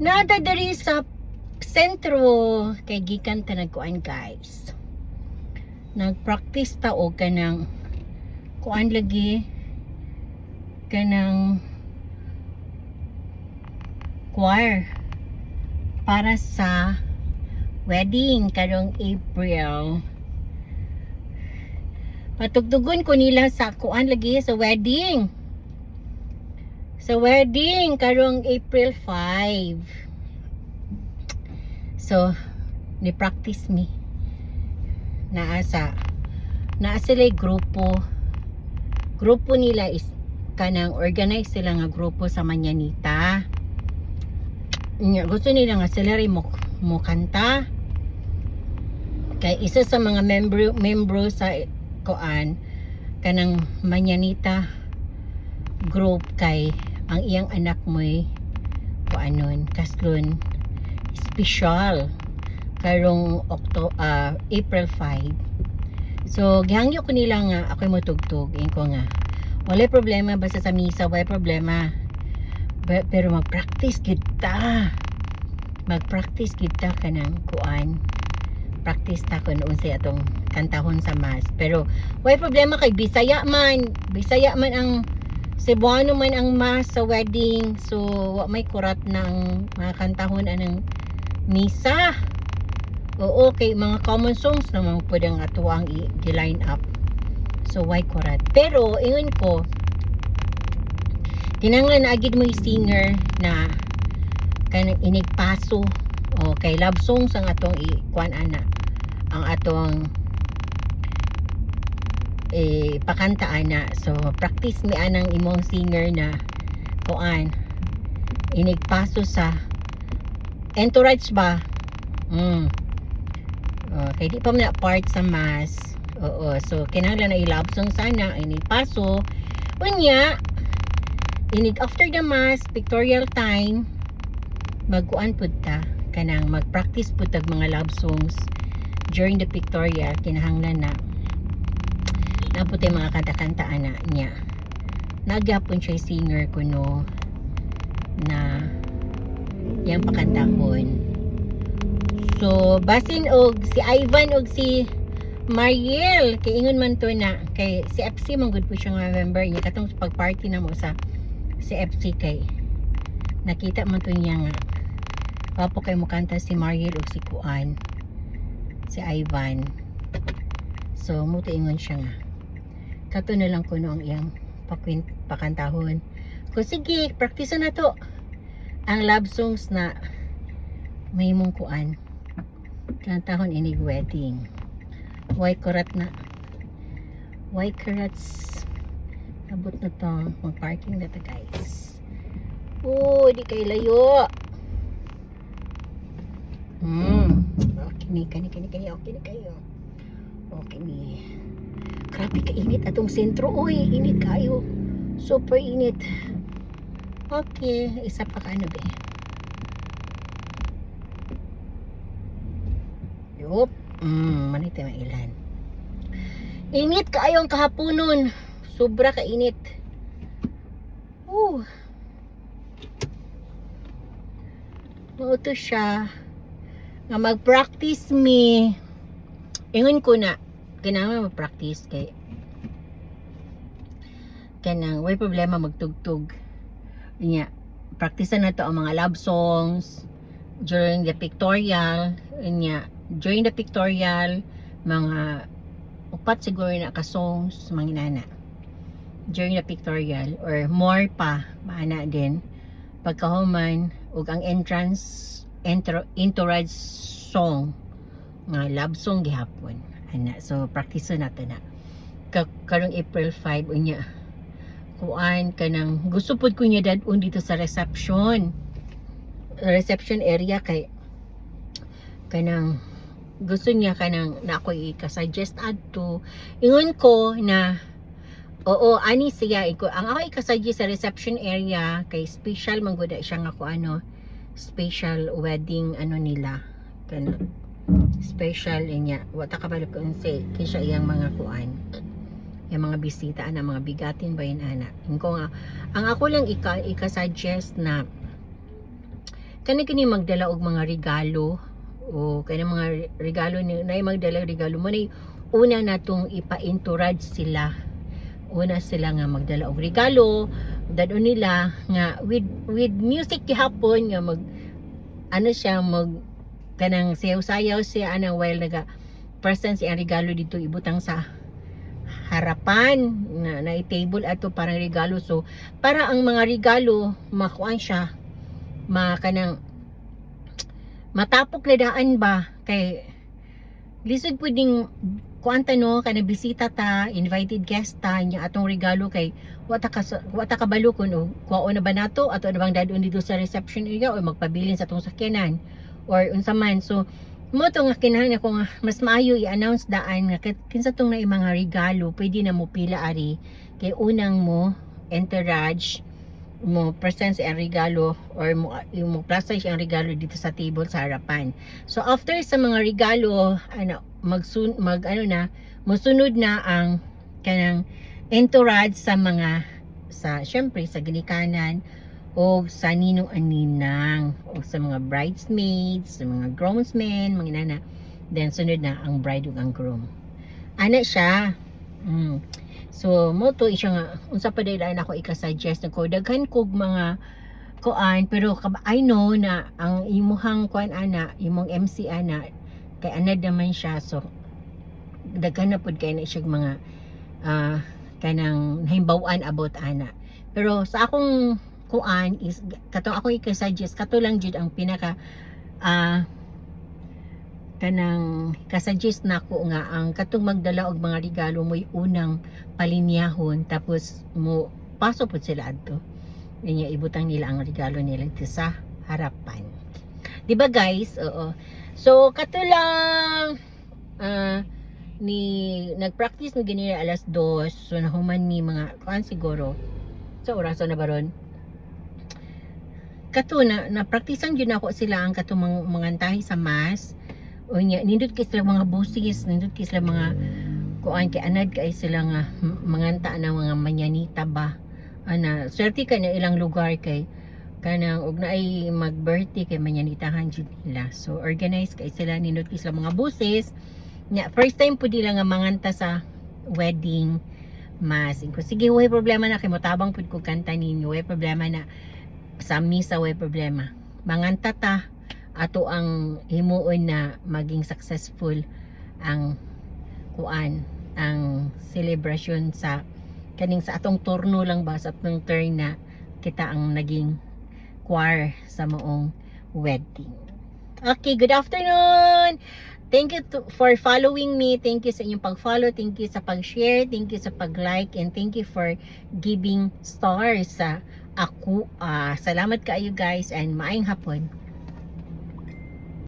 Nada diri sa sentro kay gikan ta nagkuan guys. Nagpractice ta og kanang kuan lagi kanang choir para sa wedding karong April. Patugtugon ko nila sa kuan lagi sa wedding. Sa wedding karong April 5. So, ni practice me. Naa sila grupo. Grupo nila is kanang organize sila nga grupo sa Manyanita. Gusto nila nga sila rin mo kanta. Kay isa sa mga membro sa kuan kanang Manyanita group kay ang iyang anak mo'y kuanon kaslon special karong April 5. So gihangyo ko nila nga ako'y motugtog ko nga walay problema basta sa misa walay problema. Pero mag-practice kita kanang kuan practice ta kun unsay atong kantahon sa mass. Pero way problema kay Bisaya man ang Cebuano man ang mass sa wedding, so wa may kurat ng mga kantahon anang misa. Oo, kay mga common songs naman pwedeng ato ang i-line up, so why kurat. Pero ingon ko kinanglan na agid mo singer na kanang inigpaso o kay love songs ang atong ikuan ana ang atong pakanta ana. So practice mi anang imong singer na kuan inigpaso sa entourage ba. Kay di pa man na part sa mass. Oo, so kinahanglan na i-love song sana inigpaso unya inig after the mass pictorial time magkuan pud ta kanang magpractice pud tag mga love songs during the pictorial. Kinahanglan na naputi mga kanta-kanta ana niya nagyapon siya singer kuno na yang pakantahon. So basin og si Ivan og si Mariel kay ingon man to na kay si FC man gud po siya nga member niya katong pag-party na mo sa si FC kay nakita man to niya nga papo kay mo kanta si Mariel og si Kuan si Ivan. So mo ingon siya nga kato na lang kuno ang iyang pakantahon ko. Sige, practice na to ang love songs na may mong kuan kantahon inig wedding. Why kurat abot na to mag parking na to guys. Di kay layo. Okay ni kayo. Okay ni. Grabe ka init atong sentro. Oy, init kayo. Super init. Okay, isa pa ka ano be. Yup. Manita may ilan. Init kaayo ang kahaponon. Sobra ka init. Ito siya. Nga mag-practice me. Ingon ko na kinahanglan mag-practice kay kanang way problema magtugtog niya. Practice na to ang mga love songs during the pictorial niya. During the pictorial mga upat siguro na ka songs mga inana during the pictorial or more pa maana din pagkahuman ug ang entourage song nga love song gihapon ana. So practice nato na karong April 5 unya kuan kanang gusto pud ko niya dadun dito sa reception area kay kanang gusto niya kanang na ako i-suggest adto. Ingon ko na oo ani siya ang ako i-suggest sa reception area kay special man gud siya nga ko ano special wedding ano nila kanang special niya wata ka balik kung say kisha iyang mga kuan yung mga bisita ana mga bigatin ba yun ana ko nga ang ako lang ika-suggest na kani magdala og mga regalo o kani mga regalo na magdala regalo mo na una natong ipa-entourage sila. Una sila nga magdala og regalo, dadon nila nga with music gihapon nga mag ano siya mag kanang sayaw-sayaw siya ana while naga present siya ang regalo dito ibutang sa harapan na table ato parang regalo. So para ang mga regalo makuan siya makanang matapok na daan ba kay lisod pwedeng kuanta no kana bisita ta invited guest ta nya atong regalo kay wata ka balo kun kuwaon na ba nato ato na bang dadon dito sa reception area o magpabilin sa atong sakyanan or unsa man. So mo to nga kinahanglan ko nga mas maayo i-announce daan nga kinsa tong na mga regalo pwede na mo pila ari kay unang mo entourage mo present ang regalo or mo plaza siya ang regalo dito sa table sa harapan. So after sa mga regalo musunod na ang kanang entourage sa mga syempre sa ginikanan o sa ninong aninang o sa mga bridesmaids, sa mga groomsmen, mga inana. Then sunod na ang bride ug ang groom. Ana siya. So mo to siya nga unsa pa daylan ako ika-suggest ko daghan kog mga kuan pero I know na ang imuhang kuan ana imong MC ana kay anad naman siya so daghan na pud kay na siya mga kanang himbawan about ana. Pero sa akong kuan is kato ako ika-suggest kato lang jud ang pinaka kanang kasuggest nako nga ang katong magdala og mga regalo mo'y unang palinyahon tapos mo paso pud sila adto niya ibutang nila ang regalo nila dito sa harapan, di ba guys? Oo. So kato lang ni nagpractice mo ganina alas 2 so nahuman ni mga kuan siguro sa oraso na baron kato na practicean gyud nako sila ang katong mangantahi sa mass o nya nindot kay sila mga boses nindot kay sila mga kuan kay anad kay sila nga manganta na mga manyanita ba ana swerte ka na ilang lugar kay kanang og naay mag-birthday kay manyanitahan jud nila. So organize kay sila nindot kay sila mga boses nya first time pud nila nga manganta sa wedding mass. Ko sige way problema na kay motabang pud ko kanta ninyo way problema na sa misa way problema manganta ta ato ang himuon na maging successful ang kuan ang celebration sa kaning sa atong turno lang ba sa atong turn na kita ang naging choir sa maong wedding. Okay, good afternoon. Thank you for following me. Thank you sa inyong pag-follow. Thank you sa pag-share. Thank you sa pag-like. And thank you for giving stars sa ako. Salamat kaayo guys and maayong hapon.